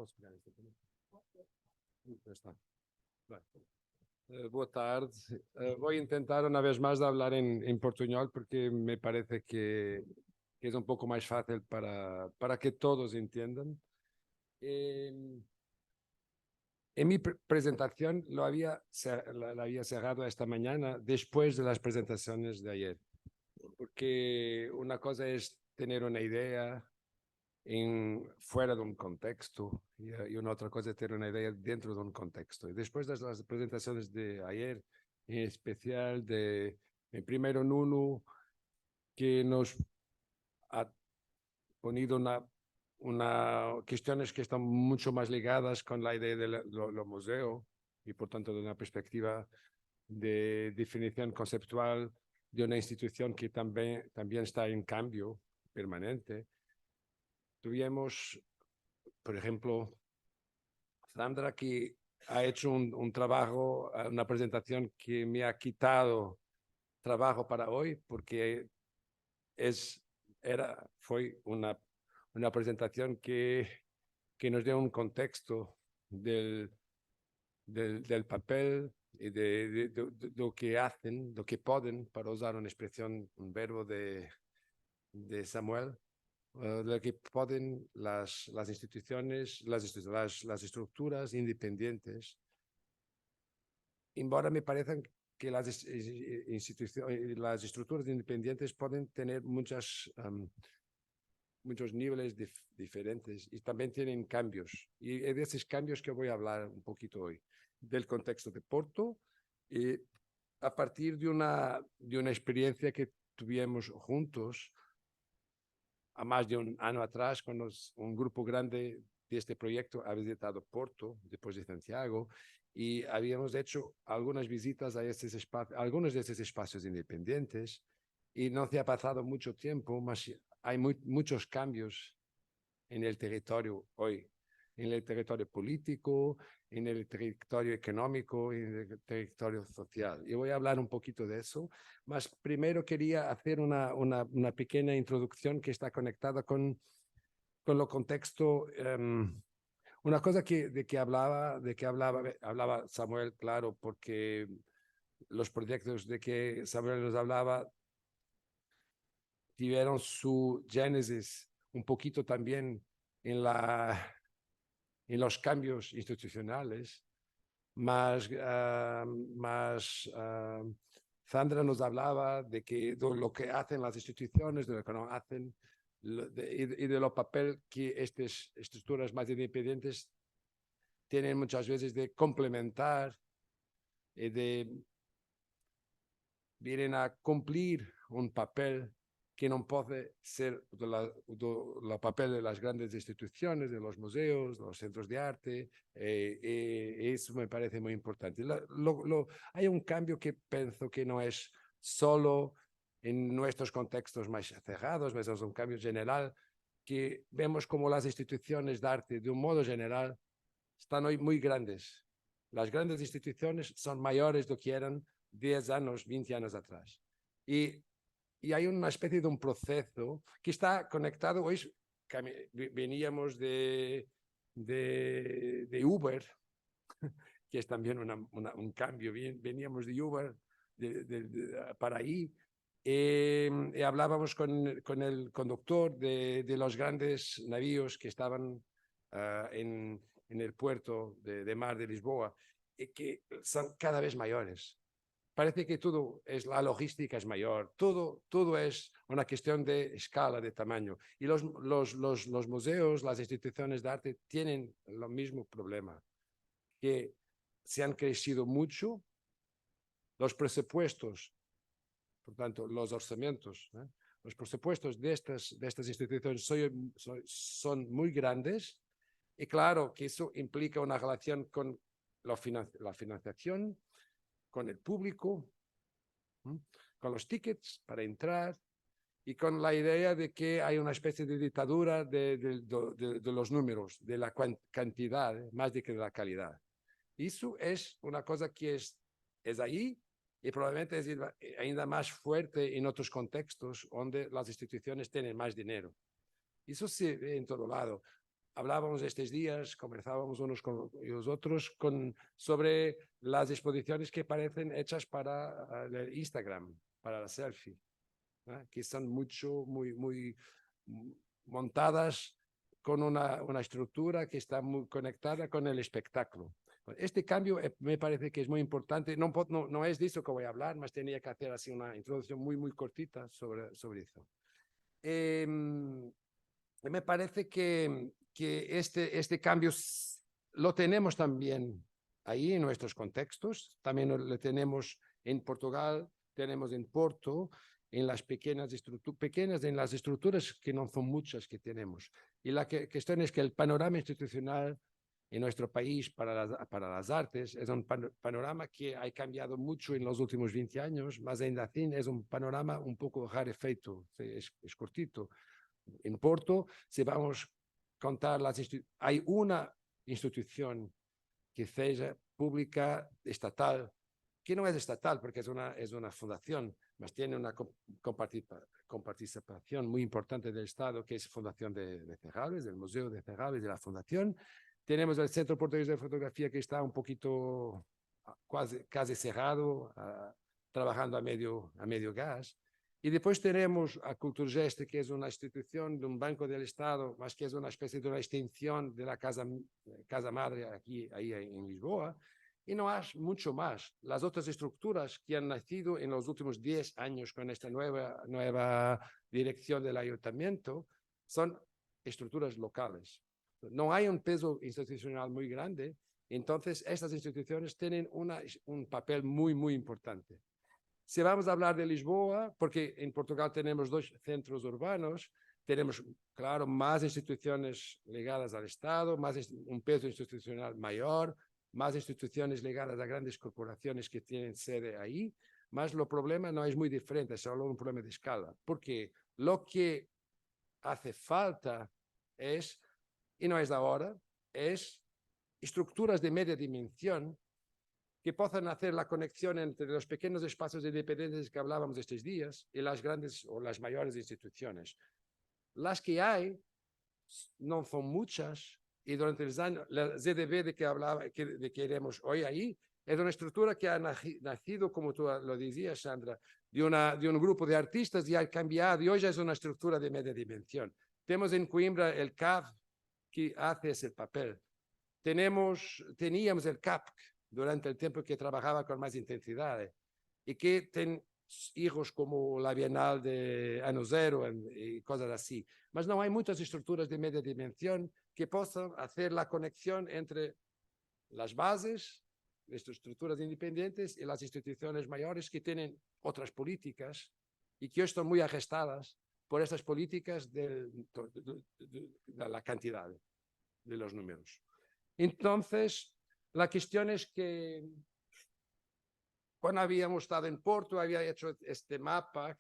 Posso pegar este também? Já está. Bem. Boa tarde. Voy a intentar una vez más de hablar en portuñol porque me parece que es un poco más fácil para que todos entiendan. En mi presentación la había cerrado esta mañana después de las presentaciones de ayer, porque una cosa es tener una idea fuera de un contexto y una otra cosa es tener una idea dentro de un contexto. Y después de las presentaciones de ayer, en especial de primero Nuno, que nos ha ponido cuestiones que están mucho más ligadas con la idea de lo museo y por tanto de una perspectiva de definición conceptual de una institución que también está en cambio permanente. Tuvimos, por ejemplo, Sandra, que ha hecho un trabajo, una presentación que me ha quitado trabajo para hoy, porque fue una presentación que nos dio un contexto del papel y de lo que hacen, lo que pueden, para usar una expresión, un verbo de Samuel, lo que pueden las instituciones, las estructuras independientes, embora me parezcan que las estructuras independientes pueden tener muchos niveles diferentes y también tienen cambios. Y es de esos cambios que voy a hablar un poquito hoy, del contexto de Porto, y a partir de una experiencia que tuvimos juntos a más de un año atrás, cuando un grupo grande de este proyecto ha visitado Porto, después de Santiago, y habíamos hecho algunas visitas a algunos de estos espacios independientes, y no se ha pasado mucho tiempo, mas hay muchos cambios en el territorio hoy, en el territorio político, en el territorio económico, en el territorio social. Y voy a hablar un poquito de eso, mas primero quería hacer una pequeña introducción que está conectada con lo contexto. Una cosa de que hablaba Samuel, claro, porque los proyectos de que Samuel nos hablaba tuvieron su génesis un poquito también en los cambios institucionales, más Sandra nos hablaba de lo que hacen las instituciones, de lo que no hacen, y de lo papel que estas estructuras más independientes tienen muchas veces de complementar y vienen a cumplir un papel que no puede ser el papel de las grandes instituciones, de los museos, de los centros de arte. Eso me parece muy importante. Hay un cambio que pienso que no es solo en nuestros contextos más cerrados, es un cambio general que vemos como las instituciones de arte, de un modo general, están hoy muy grandes. Las grandes instituciones son mayores de lo que eran 10 años, 20 años atrás. Y hay una especie de un proceso que está conectado. Hoy veníamos de Uber, que es también un cambio. Veníamos de Uber para ahí. Y hablábamos con el conductor de los grandes navíos que estaban en el puerto de mar de Lisboa, que son cada vez mayores. Parece que la logística es mayor, todo es una cuestión de escala, de tamaño. Y los museos, las instituciones de arte tienen el mismo problema, que se han crecido mucho, los presupuestos, por tanto, los orçamentos, los presupuestos de estas instituciones son muy grandes, y claro que eso implica una relación con la financiación, con el público, con los tickets para entrar y con la idea de que hay una especie de dictadura de los números, de la cantidad, más de que de la calidad. Eso es una cosa que es ahí y probablemente es ainda más fuerte en otros contextos donde las instituciones tienen más dinero. Eso se ve en todo lado. hablábamos estos días, conversábamos unos con los otros sobre las exposiciones que parecen hechas para el Instagram, para la selfie, ¿no? Que son muy montadas con una estructura que está muy conectada con el espectáculo. Este cambio me parece que es muy importante. No es de eso que voy a hablar, más tenía que hacer así una introducción muy cortita sobre eso. Me parece que este cambio lo tenemos también ahí en nuestros contextos, también lo tenemos en Portugal, tenemos en Porto, en las pequeñas en las estructuras que no son muchas que tenemos. Y la cuestión es que el panorama institucional en nuestro país para las artes es un panorama que ha cambiado mucho en los últimos 20 años, más ainda así es un panorama un poco rarefeito, es cortito. En Porto, si vamos a contar hay una institución que sea pública estatal, que no es estatal porque es una fundación, mas tiene una comparticipación muy importante del Estado, que es Fundación de Cerralbes, del Museo de Cerralbes, de la Fundación. Tenemos el Centro Portugués de Fotografía, que está un poquito casi cerrado, trabajando a medio gas. Y después tenemos a Culturgest, que es una institución de un banco del Estado, más que es una especie de una extensión de la casa madre ahí en Lisboa, y no hay mucho más. Las otras estructuras que han nacido en los últimos 10 años con esta nueva dirección del ayuntamiento son estructuras locales. No hay un peso institucional muy grande, entonces estas instituciones tienen un papel muy importante. Si vamos a hablar de Lisboa, porque en Portugal tenemos 2 centros urbanos, tenemos, claro, más instituciones ligadas al Estado, un peso institucional mayor, más instituciones ligadas a grandes corporaciones que tienen sede ahí, mas el problema no es muy diferente, es solo un problema de escala, porque lo que hace falta es, y no es ahora, es estructuras de media dimensión que puedan hacer la conexión entre los pequeños espacios independientes que hablábamos estos días y las grandes o las mayores instituciones. Las que hay no son muchas, y durante los años, la ZDB de que hablaba, de que iremos hoy ahí, es una estructura que ha nacido, como tú lo decías, Sandra, de un grupo de artistas y ha cambiado, y hoy ya es una estructura de media dimensión. Tenemos en Coimbra el CAV, que hace ese papel. Teníamos el CAPC, durante el tiempo que trabajaba con más intensidad, y que tiene hijos como la Bienal de Ano Zero y cosas así. Mas no hay muchas estructuras de media dimensión que puedan hacer la conexión entre las bases de estas estructuras independientes y las instituciones mayores que tienen otras políticas y que están muy agestadas por estas políticas de la cantidad de los números. Entonces, la cuestión es que cuando habíamos estado en Porto, había hecho este mapa,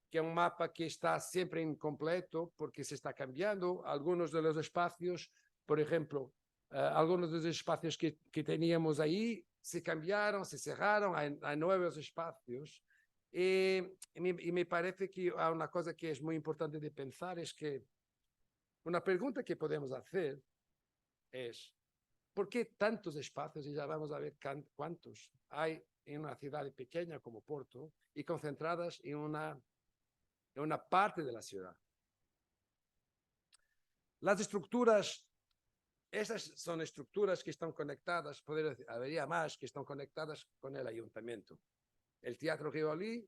que es un mapa que está siempre incompleto porque se está cambiando. Algunos de los espacios, por ejemplo, algunos de los espacios que teníamos ahí se cambiaron, se cerraron, hay nuevos espacios. Y me parece que hay una cosa que es muy importante de pensar, es que una pregunta que podemos hacer es, ¿por qué tantos espacios? Y ya vamos a ver cuántos hay en una ciudad pequeña como Porto y concentradas en una parte de la ciudad. Las estructuras, esas son estructuras que están conectadas, habría más que están conectadas con el ayuntamiento. El Teatro Rivoli,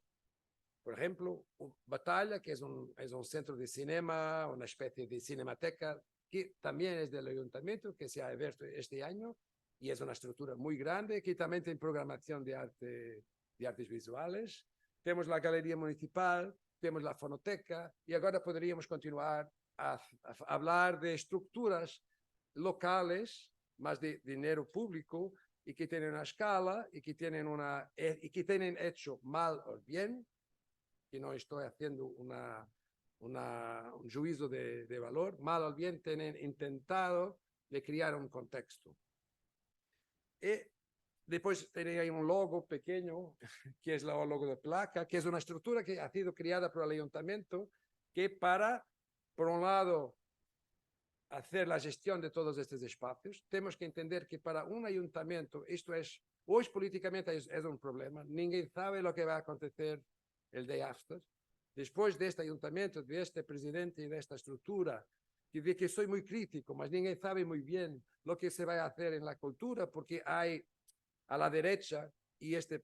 por ejemplo, Batalla, que es un centro de cinema, una especie de cinemateca, que también es del ayuntamiento, que se ha abierto este año, y es una estructura muy grande, que también tiene programación de artes visuales. Tenemos la Galería Municipal, tenemos la Fonoteca, y ahora podríamos continuar a hablar de estructuras locales, más de dinero público, y que tienen una escala, y que tienen hecho mal o bien, que no estoy haciendo un juicio de valor, mal o bien tienen intentado de crear un contexto. Y después tenía un logo pequeño, que es el logo de placa, que es una estructura que ha sido creada por el ayuntamiento, que por un lado, hacer la gestión de todos estos espacios. Tenemos que entender que para un ayuntamiento esto es, hoy políticamente es un problema. Ninguém sabe lo que va a acontecer el day after. Después de este ayuntamiento, de este presidente y de esta estructura, y de que soy muy crítico, mas ninguém sabe muy bien lo que se va a hacer en la cultura, porque hay a la derecha, y este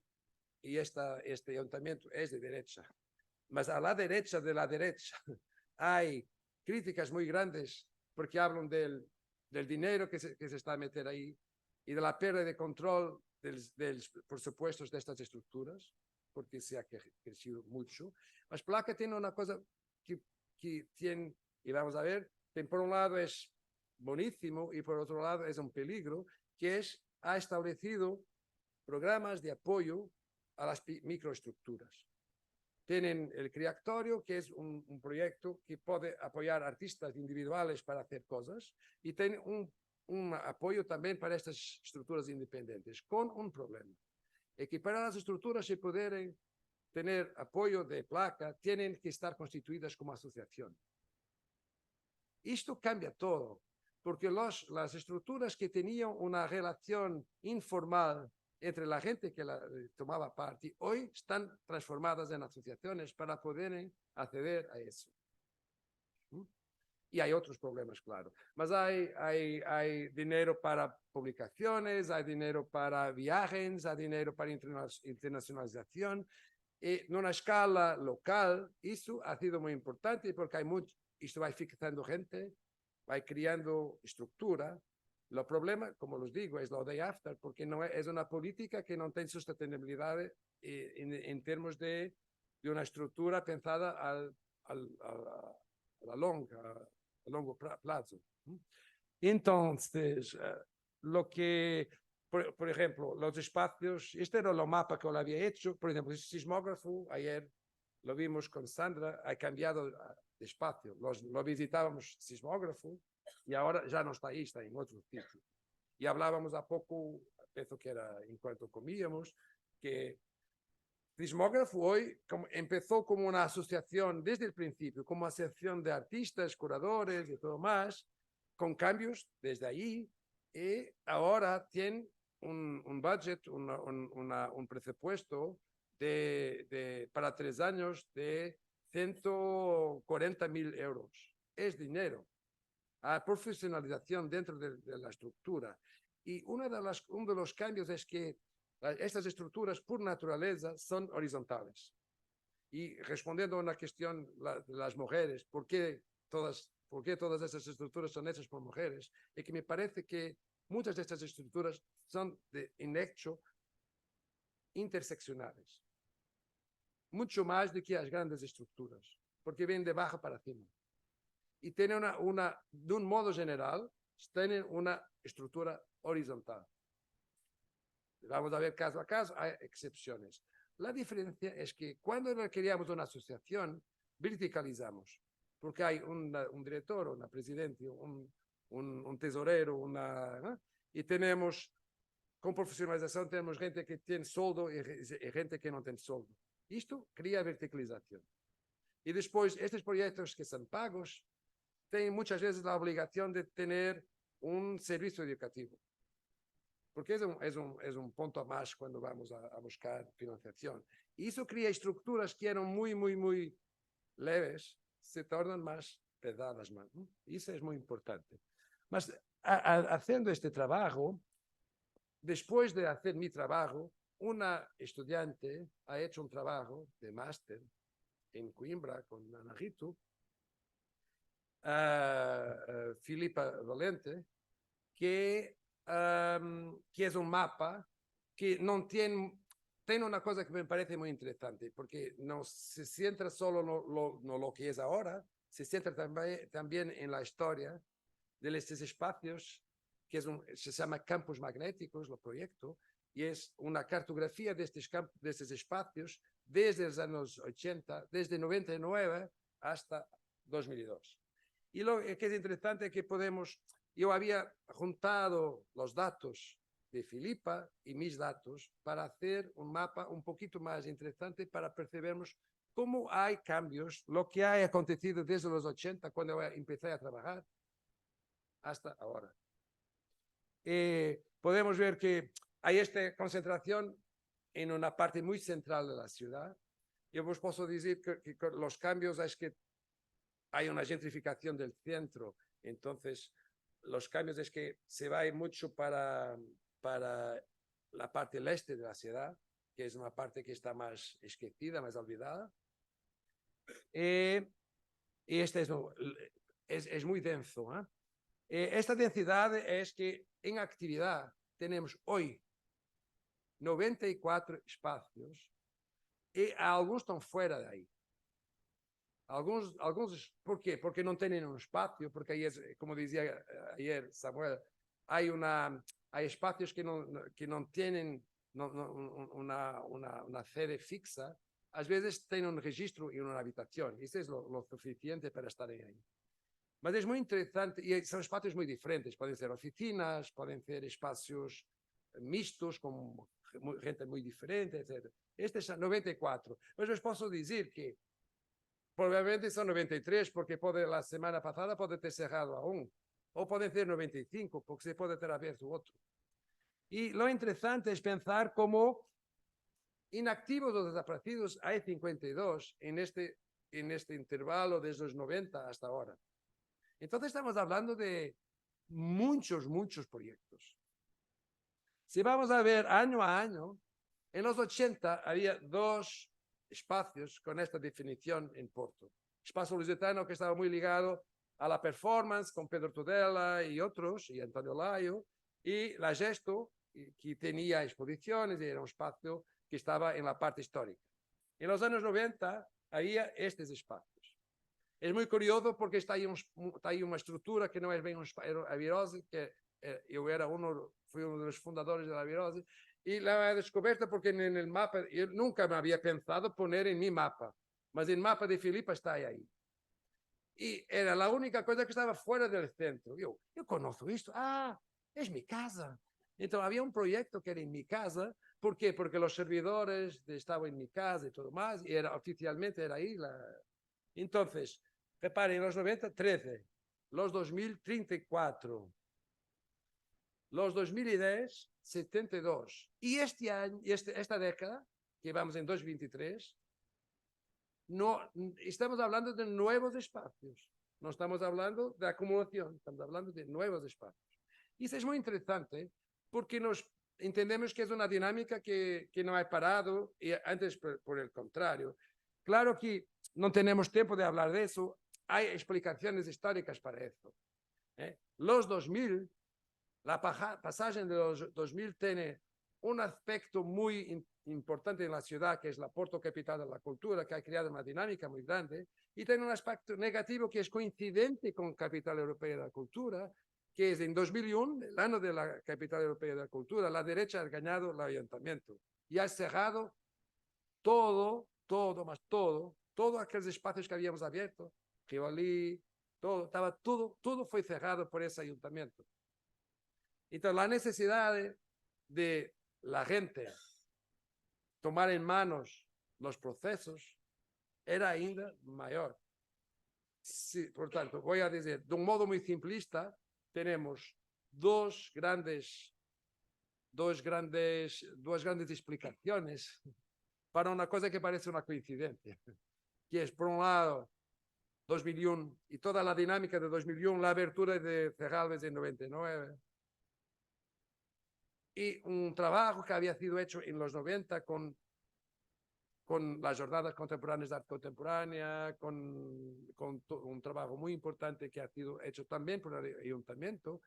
ayuntamiento es de derecha, mas a la derecha de la derecha hay críticas muy grandes porque hablan del dinero que se está a meter ahí y de la pérdida de control por supuesto, de estas estructuras, porque se ha crecido mucho. Mas Placa tiene una cosa que tiene, y vamos a ver, que por un lado es buenísimo y por otro lado es un peligro, que es, ha establecido programas de apoyo a las microestructuras. Tienen el Criactorio, que es un proyecto que puede apoyar artistas individuales para hacer cosas, y tienen un apoyo también para estas estructuras independientes, con un problema. Es que para las estructuras se pueden tener apoyo de Placa, tienen que estar constituidas como asociación. Esto cambia todo, porque las estructuras que tenían una relación informal entre la gente que tomaba parte, hoy están transformadas en asociaciones para poder acceder a eso. Y hay otros problemas, claro. Mas hay dinero para publicaciones, hay dinero para viajes, hay dinero para internacionalización. En una escala local, eso ha sido muy importante porque esto va fixando gente, va creando estructura. El problema, como les digo, es lo de after, porque no es una política que no tiene sustentabilidad en términos de una estructura pensada a largo plazo. Entonces, lo que, por ejemplo, los espacios, este era el mapa que lo había hecho, por ejemplo, el sismógrafo, ayer lo vimos con Sandra, ha cambiado de espacio, lo visitábamos sismógrafo y ahora ya no está ahí, está en otro sitio. Y hablábamos a poco, pienso que era en cuanto comíamos, que Sismógrafo hoy empezó como una asociación desde el principio, como asociación de artistas, curadores y todo más, con cambios desde ahí, y ahora tiene un budget, un presupuesto para 3 años de 140.000 euros. Es dinero. A profesionalización dentro de la estructura. Y uno de los cambios es que estas estructuras por naturaleza son horizontales. Y respondiendo a una cuestión de las mujeres, ¿por qué todas estas estructuras son hechas por mujeres? Es que me parece que muchas de estas estructuras son en hecho interseccionales. Mucho más de que las grandes estructuras, porque vienen de abajo para arriba. Y tienen de un modo general, tienen una estructura horizontal. Vamos a ver caso a caso, hay excepciones. La diferencia es que cuando queríamos una asociación, verticalizamos, porque hay un director, una presidente, un tesorero, y tenemos, con profesionalización, tenemos gente que tiene sueldo y gente que no tiene sueldo. Esto crea verticalización. Y después, estos proyectos que son pagos, tienen muchas veces la obligación de tener un servicio educativo. Porque es un punto a más cuando vamos a buscar financiación. Y eso crea estructuras que eran muy leves, se tornan más pesadas. Y eso es muy importante. Mas, haciendo este trabajo, después de hacer mi trabajo, una estudiante ha hecho un trabajo de máster en Coimbra con Ana Rito, Filipa Valente, que es un mapa que no tiene una cosa que me parece muy interesante, porque no se centra solo en lo que es ahora, se centra también en la historia de estos espacios, que se llama campos magnéticos, el proyecto, y es una cartografía de estos espacios desde los años 80, desde 99 hasta 2002. Y lo que es interesante es que yo había juntado los datos de Filipa y mis datos para hacer un mapa un poquito más interesante para percibirnos cómo hay cambios, lo que ha acontecido desde los 80 cuando empecé a trabajar, hasta ahora. Podemos ver que hay esta concentración en una parte muy central de la ciudad. Yo os puedo decir que los cambios es que hay una gentrificación del centro, entonces los cambios es que se va mucho para la parte del este de la ciudad, que es una parte que está más esquecida, más olvidada. Y este es muy denso. Esta densidad es que en actividad tenemos hoy 94 espacios y algunos están fuera de ahí. Alguns, ¿por qué? Porque no tienen un espacio, porque ahí es, como decía ayer Samuel, hay espacios que no tienen una sede fixa, a veces tienen un registro en una habitación, y eso es lo suficiente para estar ahí. Mas es muy interesante, y son espacios muy diferentes, pueden ser oficinas, pueden ser espacios mixtos, con gente muy diferente, etc. Este es 94. Mas os posso dizer que probablemente son 93, porque la semana pasada puede ter cerrado aún, o pueden ser 95, porque se puede ter abierto otro. Y lo interesante es pensar como inactivos o desaparecidos hay 52 en este intervalo desde los 90 hasta ahora. Entonces estamos hablando de muchos proyectos. Si vamos a ver año a año, en los 80 había 2 espacios con esta definición en Porto. Espacio Lusitano, que estaba muy ligado a la performance con Pedro Tudela y otros, y Antonio Laio, y la Gesto, que tenía exposiciones, y era un espacio que estaba en la parte histórica. En los años 90 había estos espacios. Es muy curioso porque está ahí una estructura que no es bien a virose, que yo fui uno de los fundadores de la virose, y la he descubierto porque en el mapa, yo nunca me había pensado poner en mi mapa, mas el mapa de Filipa está ahí. Y era la única cosa que estaba fuera del centro. Yo conozco esto. Es mi casa. Entonces había un proyecto que era en mi casa. ¿Por qué? Porque los servidores estaban en mi casa y todo más, y oficialmente era ahí. Entonces, reparen, en los 90, 13, los 2000, 34, los 2010, 72. Y este año, esta década, que vamos en 2023, no, estamos hablando de nuevos espacios. No estamos hablando de acumulación, estamos hablando de nuevos espacios. Y eso es muy interesante porque entendemos que es una dinámica que no ha parado, y antes por el contrario. Claro que no tenemos tiempo de hablar de eso, hay explicaciones históricas para eso. Los 2000, la pasaje de los 2000 tiene un aspecto muy importante en la ciudad, que es la Porto capital de la cultura, que ha creado una dinámica muy grande, y tiene un aspecto negativo que es coincidente con Capital Europea de la Cultura, que es en 2001, el año de la Capital Europea de la Cultura, la derecha ha ganado el ayuntamiento y ha cerrado todos aquellos espacios que habíamos abierto, Rivoli, todo fue cerrado por ese ayuntamiento. Entonces, la necesidad de la gente tomar en manos los procesos era ainda mayor. Sí, por tanto, voy a decir, de un modo muy simplista, tenemos dos grandes explicaciones para una cosa que parece una coincidencia, que es, por un lado, 2001 y toda la dinámica de 2001, la abertura de Cerralves en 99, y un trabajo que había sido hecho en los 90 con las jornadas contemporáneas de arte contemporánea, con un trabajo muy importante que ha sido hecho también por el ayuntamiento,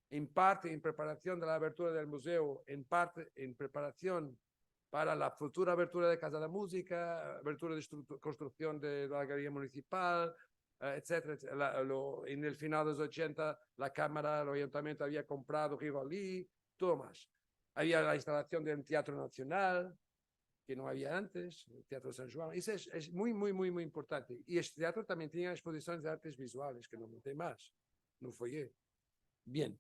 en parte en preparación de la abertura del museo, en parte en preparación para la futura abertura de Casa de Música, abertura de construcción de la Galería Municipal, etcétera. En el final de los 80, la Cámara, el Ayuntamiento había comprado Rivoli, todo más. Había la instalación del Teatro Nacional, que no había antes, el Teatro San Juan. Eso es muy importante. Y este teatro también tenía exposiciones de artes visuales, que no monté más, no fue. Bien,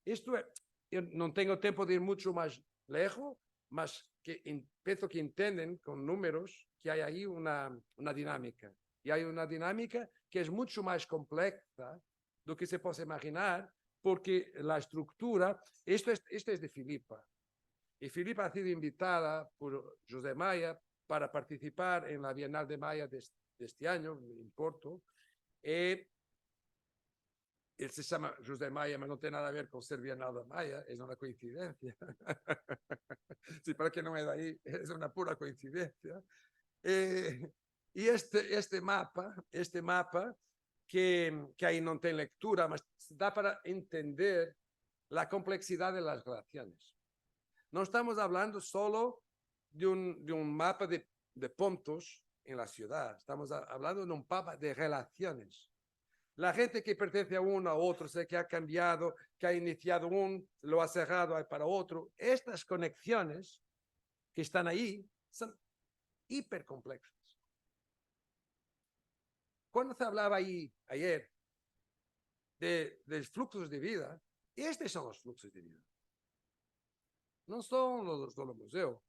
yo no tengo tiempo de ir mucho más lejos, mas que pienso que entienden con números que hay ahí una dinámica. Y hay una dinámica que es mucho más compleja do que se puede imaginar, porque la estructura, esto es de Filipa, y Filipa ha sido invitada por José Maya para participar en la Bienal de Maya de este año, en Porto. Él se llama José Maya, pero no tiene nada a ver con ser Bienal de Maya, es una coincidencia. Sí, para que no es de ahí, es una pura coincidencia. Y este mapa que aí não tem lectura, mas dá para entender la complexidad de las relaciones. No estamos hablando solo de un mapa de puntos en la ciudad, estamos hablando de un mapa de relaciones. La gente que pertenece a uno, a otro, sé que ha cambiado, que ha iniciado lo ha cerrado para otro. Estas conexiones que están ahí son hipercomplexas. Cuando se hablaba ahí ayer de fluxos de vida, estos son los fluxos de vida. No son los del museo.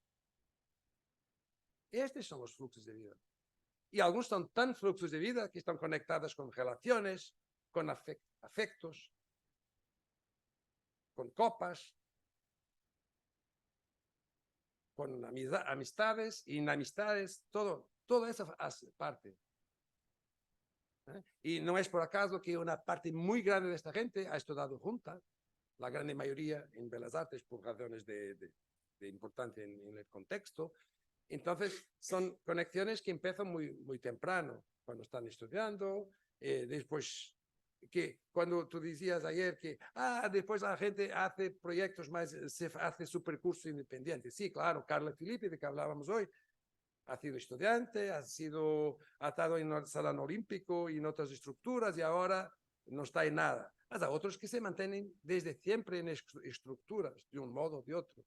Estos son los fluxos de vida. Y algunos son tan fluxos de vida que están conectados con relaciones, con afectos, con copas, con amistades, inamistades, todo eso hace parte. Y no es por acaso que una parte muy grande de esta gente ha estudiado junta, la gran mayoría en Bellas Artes por razones de importancia en el contexto. Entonces, son conexiones que empiezan muy temprano, cuando están estudiando, después que cuando tú decías ayer que después la gente hace proyectos más, se hace su percurso independiente. Sí, claro, Carla Filippi, de que hablábamos hoy, ha sido estudiante, ha estado en el Salón Olímpico y en otras estructuras y ahora no está en nada. Mas hay otros que se mantienen desde siempre en estructuras, de un modo o de otro.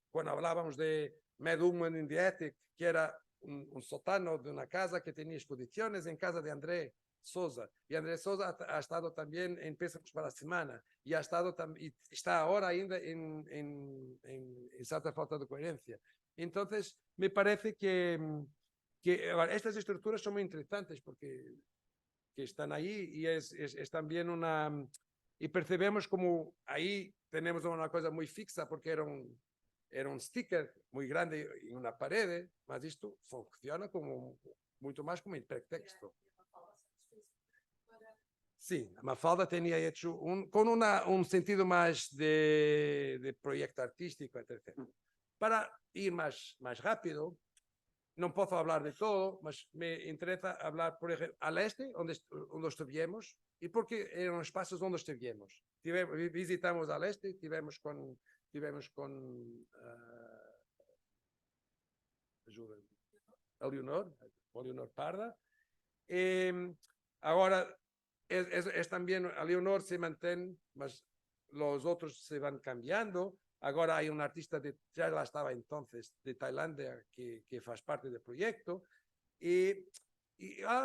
Cuando hablábamos de Mad Woman in the Attic, que era un sótano de una casa que tenía exposiciones en casa de André Sousa. Y André Sousa ha estado también en Pésamos para la Semana y está ahora ainda en Santa Falta de Coherencia. Entonces, me parece que estas estructuras son muy interesantes porque que están ahí y es también una... Y percebemos como ahí tenemos una cosa muy fixa porque era un sticker muy grande en una pared, mas esto funciona como mucho más como hipertexto. Sí, Mafalda tenía hecho con un sentido más de proyecto artístico, etc. Para ir más rápido, no puedo hablar de todo, mas me interesa hablar, por ejemplo, al este, donde estuvimos, y porque eran espacios donde estuvimos. Visitamos al este, tivemos con a Leonor Parda. Ahora es también, a Leonor se mantiene, mas los otros se van cambiando. Ahora hay un artista, ya la estaba entonces, de Tailandia, que faz parte del proyecto. Y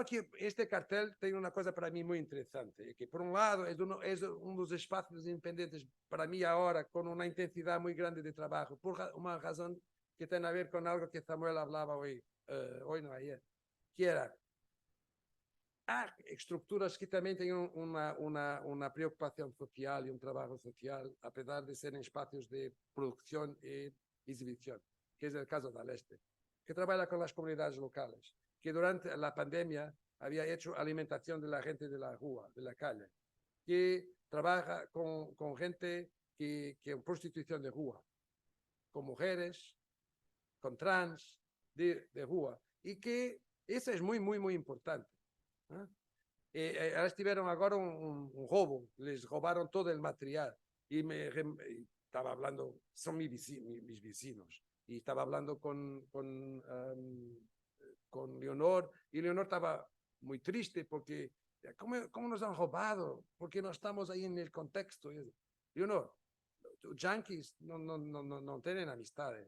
que este cartel tiene una cosa para mí muy interesante, que por un lado es uno de los espacios independientes para mí ahora con una intensidad muy grande de trabajo, por una razón que tiene a ver con algo que Samuel hablaba hoy no ayer, que era estructuras que también tienen una preocupación social y un trabajo social, a pesar de ser en espacios de producción y exhibición, que es el caso del Este, que trabaja con las comunidades locales, que durante la pandemia había hecho alimentación de la gente de la rúa, de la calle, que trabaja con gente que en prostitución de rúa, con mujeres, con trans de rúa, y que eso es muy importante. Ahora estuvieron ahora un robo, les robaron todo el material y estaba hablando, son mis vecinos, y estaba hablando con Leonor, y Leonor estaba muy triste porque ¿cómo nos han robado? Porque no estamos ahí en el contexto. Leonor, los yanquis no tienen amistades,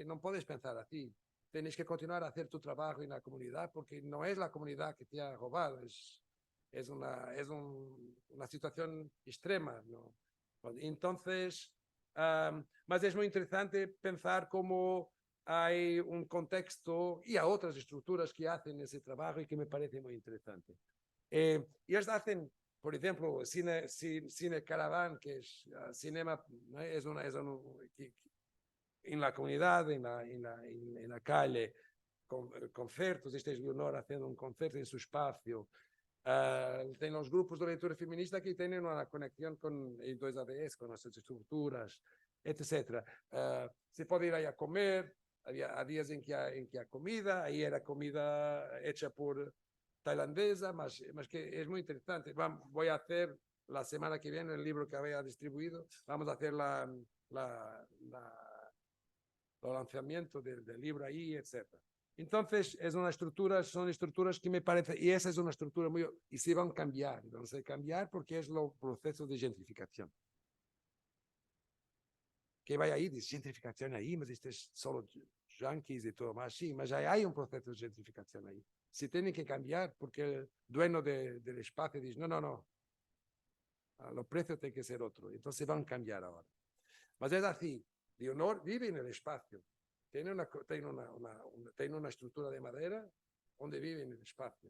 no puedes pensar así. Tienes que continuar a hacer tu trabajo en la comunidad porque no es la comunidad que te ha robado, es una situación extrema, ¿no? Entonces, mas es muy interesante pensar cómo hay un contexto y a otras estructuras que hacen ese trabajo y que me parece muy interesante. Ellos hacen por ejemplo, Cine Caravan, que es cinema, ¿no? En la comunidad, en la calle, concertos, este es Leonor haciendo un concerto en su espacio. Tem os grupos de leitura feminista que têm uma conexão com I2ADS, com nossas estruturas, etc. Se pode ir aí a comer, há dias em que há comida, aí era comida hecha por tailandesa, mas que é muito interessante. Vou a hacer la semana que viene el libro que había distribuido, vamos a hacer el lanzamiento del libro ahí, etc. Entonces, son estructuras que me parece, y esa es una estructura muy, y se van a cambiar porque es el proceso de gentrificación. Que vai aí, diz gentrificação aí, mas isto é solo junkies e tudo mais, sim, mas já há um processo de gentrificação aí. Se tem que cambiar, porque o dueño do espaço diz, não, o preço tem que ser outro, então se vão cambiar agora. Mas é assim, Leonor vive no espaço, tem uma estrutura de madeira onde vive no espaço.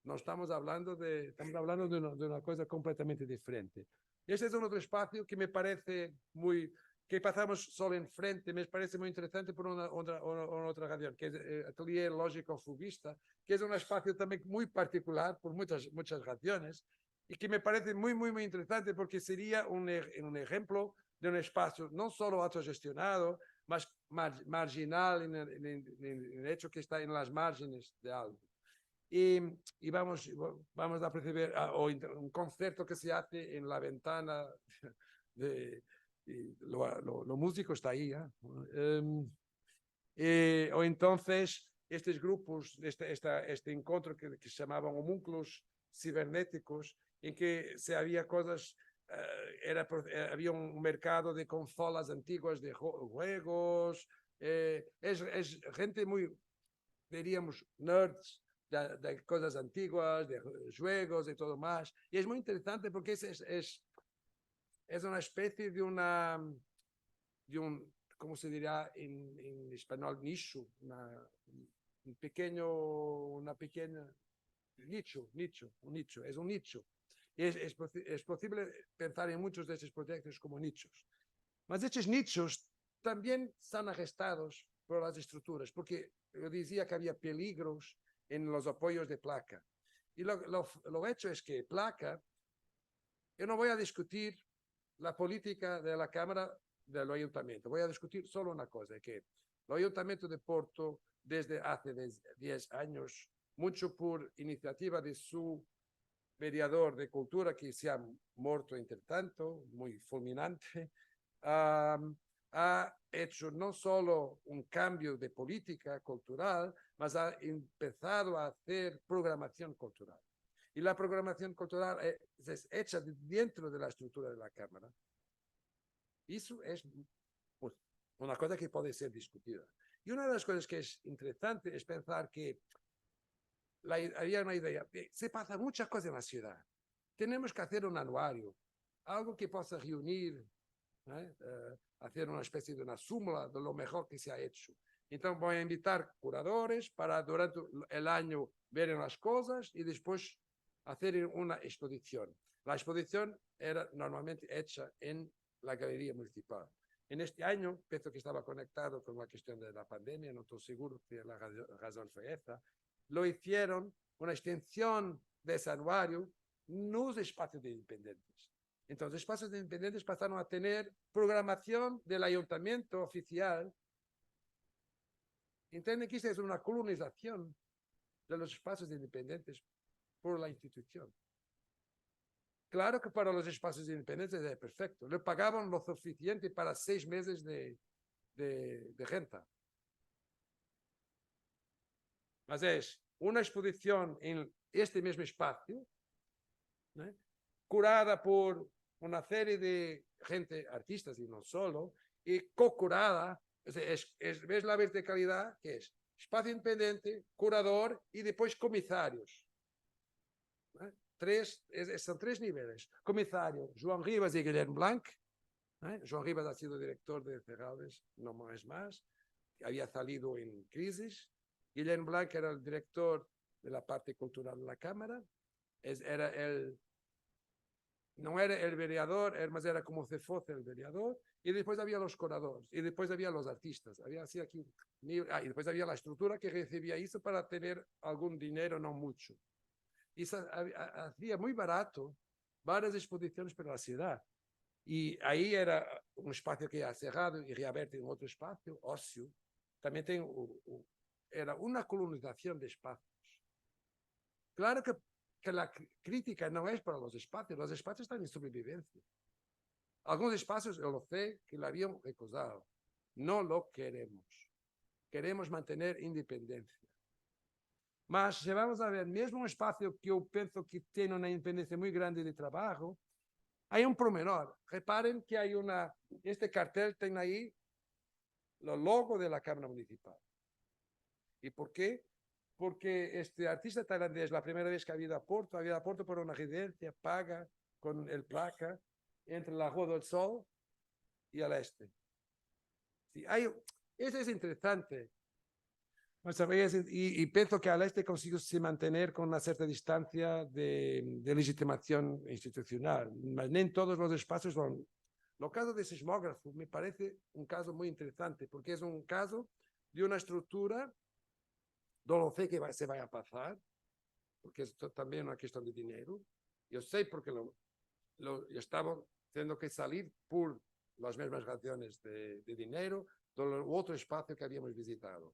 Não estamos falando de uma coisa completamente diferente. Este é outro espaço que me parece muito, que passamos só em frente, me parece muito interessante por outra razão, que é o Atelier Lógico Fugista, que é um espaço também muito particular por muitas razões, e que me parece muito interessante porque seria um exemplo de um espaço não só autogestionado, mas marginal en hecho que está en las márgenes de algo. Y vamos a percibir un concierto que se hace en la ventana lo músico está ahí, o entonces estos grupos, este encuentro que se llamaban homúnculos cibernéticos, en que se había cosas, había un mercado de consolas antiguas de juegos, es gente muy, diríamos, nerds de cosas antiguas, de juegos y todo más, y es muy interesante porque es una especie de un, ¿cómo se dirá en español? Nicho, una pequeña nicho, un nicho, es un nicho. Es posible pensar en muchos de esos proyectos como nichos. Mas estos nichos también están arrestados por las estructuras, porque yo decía que había peligros en los apoyos de placa. Y lo hecho es que placa, yo no voy a discutir la política de la Cámara del Ayuntamiento, voy a discutir solo una cosa, que el Ayuntamiento de Porto, desde hace 10 años, mucho por iniciativa de su mediador de cultura, que se ha muerto entre tanto, muy fulminante, ha hecho no solo un cambio de política cultural, mas ha empezado a hacer programación cultural. Y la programación cultural es hecha dentro de la estructura de la Cámara. Eso es pues, una cosa que puede ser discutida. Y una de las cosas que es interesante es pensar que había una idea, se pasa muchas cosas en la ciudad. Tenemos que hacer un anuario, algo que pueda reunir, hacer una especie de una súmula de lo mejor que se ha hecho. Entonces voy a invitar curadores para durante el año ver las cosas y después hacer una exposición. La exposición era normalmente hecha en la Galería Municipal. En este año, pienso que estaba conectado con la cuestión de la pandemia, no estoy seguro que la razón fue esa, lo hicieron una extensión de ese anuario en los espacios de independientes. Entonces, los espacios de independientes pasaron a tener programación del ayuntamiento oficial. Entienden que esta es una colonización de los espacios de independientes por la institución. Claro que para los espacios independientes es perfecto. Le pagaban lo suficiente para 6 meses de renta. Mas es una exposición en este mismo espacio, ¿no? Curada por una serie de gente, artistas y no solo, y co-curada. ¿Ves la verticalidad? Que es espacio independiente, curador y después comisarios. ¿No? Son 3 niveles. Comisario, João Ribas y Guilherme Blanc. João Ribas ha sido director de Cerralves, no es más. Había salido en crisis. Guilherme Blanc era el director de la parte cultural de la Cámara. Era el no era el vereador, mas era como se fuese el vereador, y después había los curadores, y después había los artistas, había así aquí, y después había la estructura que recibía eso para tener algún dinero, no mucho. Y hacía muy barato varias exposiciones para la ciudad. Y ahí era un espacio que era cerrado y reabierto en otro espacio, ocio. También era una colonización de espacios. Claro que la crítica no es para los espacios están en sobrevivencia. Algunos espacios, yo lo sé, que la habían recusado. No lo queremos. Queremos mantener independencia. Mas, se vamos a ver, mesmo um espaço que eu penso que tem uma independência muito grande de trabalho, há um pormenor. Reparem que há este cartel tem aí o logo da Câmara Municipal. E por quê? Porque este artista tailandês, a primeira vez que havia a Porto por uma residência paga com el placa entre a Rua do Sol e al este. Sí, eso es interesante. Y pienso que al este consigo se mantener con una cierta distancia de legitimación institucional. No en todos los espacios son. Lo caso de sismógrafo me parece un caso muy interesante, porque es un caso de una estructura, no sé que se vaya a pasar, porque esto también es una cuestión de dinero. Yo sé porque yo estaba teniendo que salir por las mismas razones de dinero del otro espacio que habíamos visitado.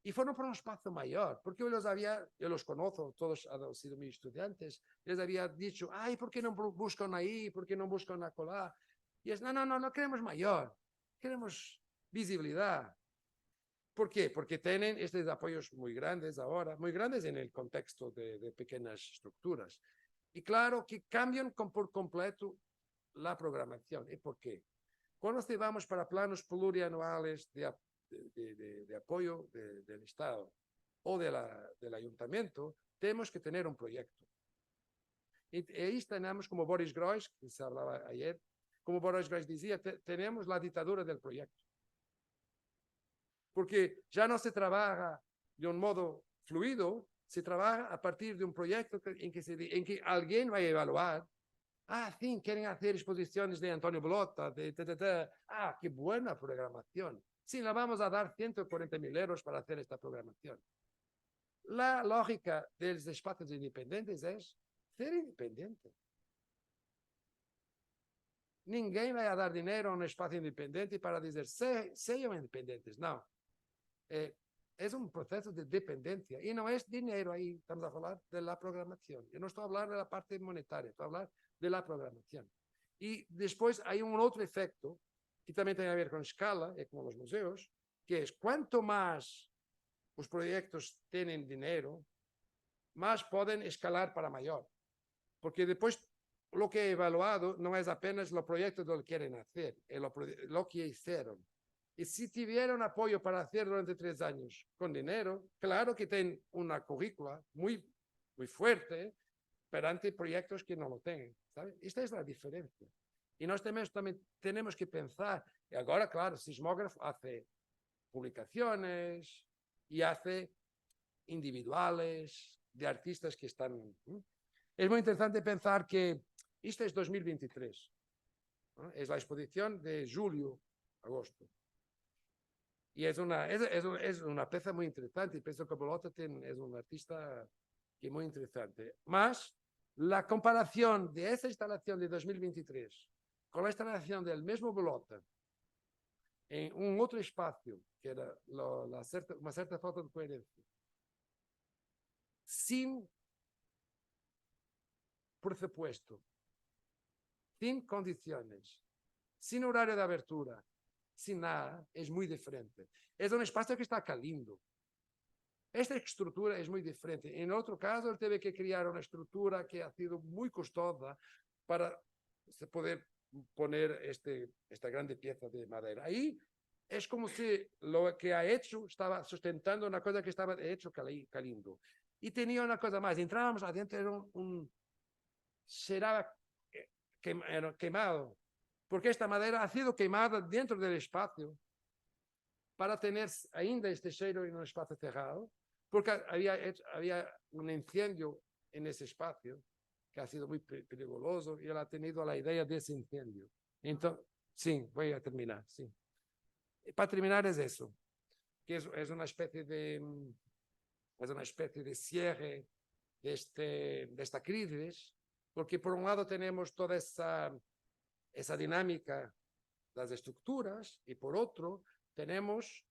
Y fueron por un espacio mayor, porque yo los conozco, todos han sido mis estudiantes, les había dicho, ay, ¿por qué no buscan ahí? ¿Por qué no buscan acolá? Y es, no queremos mayor, queremos visibilidad. ¿Por qué? Porque tienen estos apoyos muy grandes ahora, muy grandes en el contexto de pequeñas estructuras. Y claro que cambian por completo la programación. ¿Y por qué? Cuando vamos para planos plurianuales de apoyo del Estado o del ayuntamiento, tenemos que tener un proyecto. Y ahí tenemos, como Boris Groys, que se hablaba ayer, como Boris Groys decía, tenemos la dictadura del proyecto. Porque ya no se trabaja de un modo fluido, se trabaja a partir de un proyecto en que alguien va a evaluar. Sí, quieren hacer exposiciones de Antonio Blota, qué buena programación. Sí, le vamos a dar 140.000 euros para hacer esta programación. La lógica de los espacios independientes es ser independiente. Ninguém va a dar dinero a un espacio independiente para decir, sean independientes. No. Es un proceso de dependencia y no es dinero ahí. Estamos a hablar de la programación. Yo no estoy hablando de la parte monetaria, estoy hablando de la programación. Y después hay un otro efecto que también tiene que ver con escala, como los museos, que es cuanto más los proyectos tienen dinero, más pueden escalar para mayor. Porque después lo que he evaluado no es apenas los proyectos que quieren hacer, es lo que hicieron. Y si tuvieron apoyo para hacer durante 3 años con dinero, claro que tienen una currícula muy, muy fuerte, pero ante proyectos que no lo tienen. ¿Sabe? Esta es la diferencia. Y nosotros también tenemos que pensar, y ahora, claro, Sismógrafo hace publicaciones y hace individuales de artistas que están... Es muy interesante pensar que esto es 2023. ¿No? Es la exposición de julio, agosto. Y es una pieza muy interesante. Y pienso que Bolota es un artista que es muy interesante. Más la comparación de esa instalación de 2023 con la instalación del mismo Bolota en un otro espacio, que era una cierta falta de coherencia, sin presupuesto, sin condiciones, sin horario de abertura, sin nada, es muy diferente. Es un espacio que está calindo. Esta estructura es muy diferente. En otro caso, él tuvo que crear una estructura que ha sido muy costosa para poder poner esta grande pieza de madera. Ahí es como si lo que ha hecho estaba sustentando una cosa que estaba hecho calindo. Y tenía una cosa más. Entrábamos adentro, era será quemado, porque esta madera ha sido quemada dentro del espacio para tener ainda este cheiro en un espacio cerrado, porque había un incendio en ese espacio que ha sido muy peligroso, y él ha tenido la idea de ese incendio. Entonces, sí, voy a terminar, sí. Para terminar es eso, que es una especie de cierre de esta crisis, porque por un lado tenemos toda esa dinámica, las estructuras, y por otro tenemos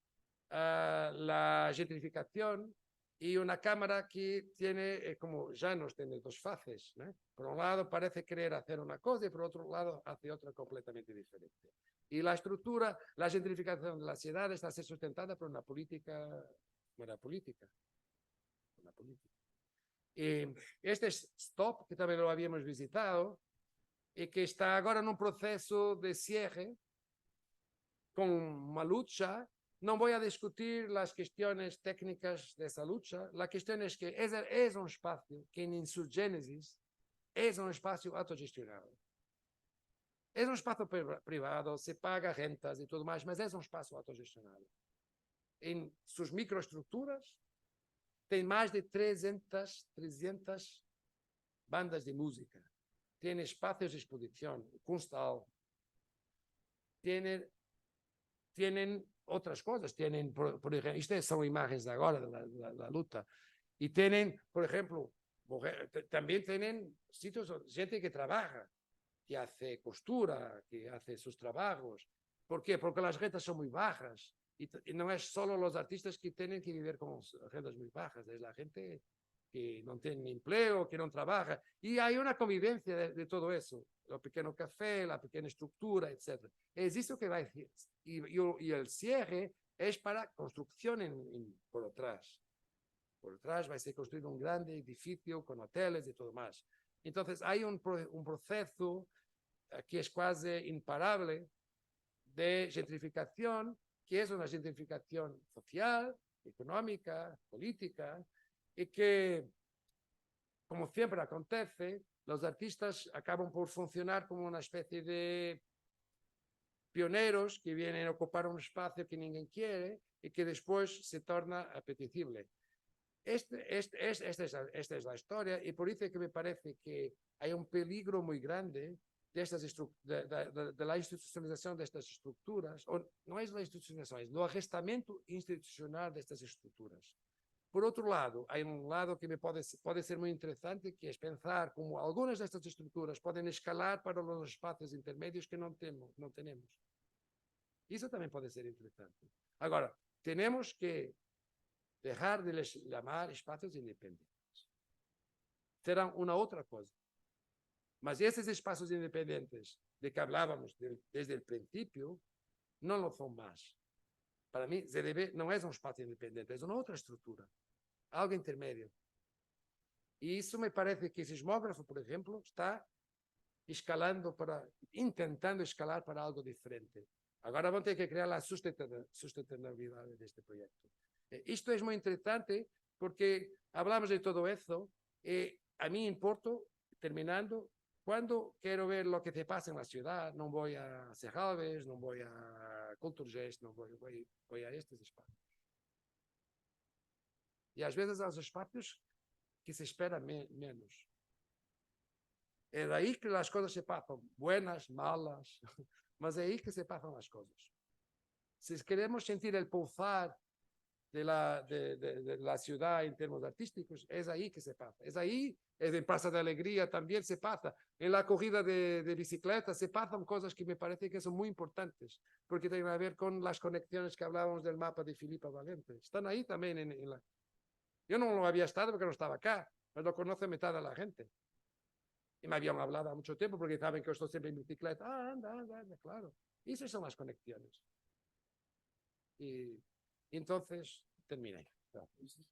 la gentrificación y una cámara que tiene, como Janos, tiene dos faces, ¿no? Por un lado parece querer hacer una cosa y por otro lado hace otra completamente diferente. Y la estructura, la gentrificación de la ciudad está sustentada por una política. Este Stop, que también lo habíamos visitado, y que está ahora en un proceso de cierre con una lucha. No voy a discutir las cuestiones técnicas de esa lucha. La cuestión es que es un espacio que en su génesis es un espacio autogestionado. Es un espacio privado, se paga rentas y todo más, mas es un espacio autogestionado. En sus microestructuras, tem mais de 300 bandas de música. Tiene espacios de exposición, Kunsthal. Tienen otras cosas. Tienen, por ejemplo, estas son imágenes de ahora de la lucha. Y tienen, por ejemplo, también tienen sitios, gente que trabaja, que hace costura, que hace sus trabajos. ¿Por qué? Porque las rentas son muy bajas. Y no es solo los artistas que tienen que vivir con rentas muy bajas, es la gente que no tiene empleo, que no trabaja. Y hay una convivencia de todo eso. El pequeño café, la pequeña estructura, etc. Es eso que va a decir. Y el cierre es para construcción por atrás. Por detrás va a ser construido un grande edificio con hoteles y todo más. Entonces hay un proceso que es casi imparable de gentrificación, que es una gentrificación social, económica, política, y que, como siempre acontece, los artistas acaban por funcionar como una especie de pioneros que vienen a ocupar un espacio que ninguém quiere y que después se torna apetecible. Esta es la historia, y por eso que me parece que hay un peligro muy grande de la institucionalización de estas estructuras. O no es la institucionalización, es el arrestamiento institucional de estas estructuras. Por otro lado, hay un lado que me puede ser muy interesante, que es pensar cómo algunas de estas estructuras pueden escalar para los espacios intermedios que no tenemos. Eso también puede ser interesante. Ahora, tenemos que dejar de les llamar espacios independientes. Serán una otra cosa. Mas esses espaços independentes de que hablábamos desde el principio no lo son más. Para mí, ZDB no es un espacio independente, es una otra estructura, algo intermedio. Y eso me parece que Sismógrafo, por ejemplo, está intentando escalar para algo diferente. Agora vamos ter que crear a sustentabilidade deste proyecto. Isto é muito interesante porque hablamos de todo eso y a mí importa, terminando, cuando quiero ver lo que se pasa en la ciudad, no voy a Serralves, no voy a Culturgest, no voy a estos espacios. Y a veces a los espacios que se espera menos. Es de ahí que las cosas se pasan, buenas, malas, mas es ahí que se pasan las cosas. Si queremos sentir el pulsar de la ciudad en términos artísticos, es ahí que se pasa. Es ahí, es en Plaza de Alegría también se pasa. En la corrida de bicicleta se pasan cosas que me parece que son muy importantes, porque tienen que ver con las conexiones que hablábamos del mapa de Filipa Valente. Están ahí también. Yo no lo había estado porque no estaba acá, pero lo conoce mitad de la gente. Y me habían hablado a mucho tiempo porque saben que yo estoy siempre en bicicleta. Anda, claro. Y esas son las conexiones. Y entonces terminé. Gracias.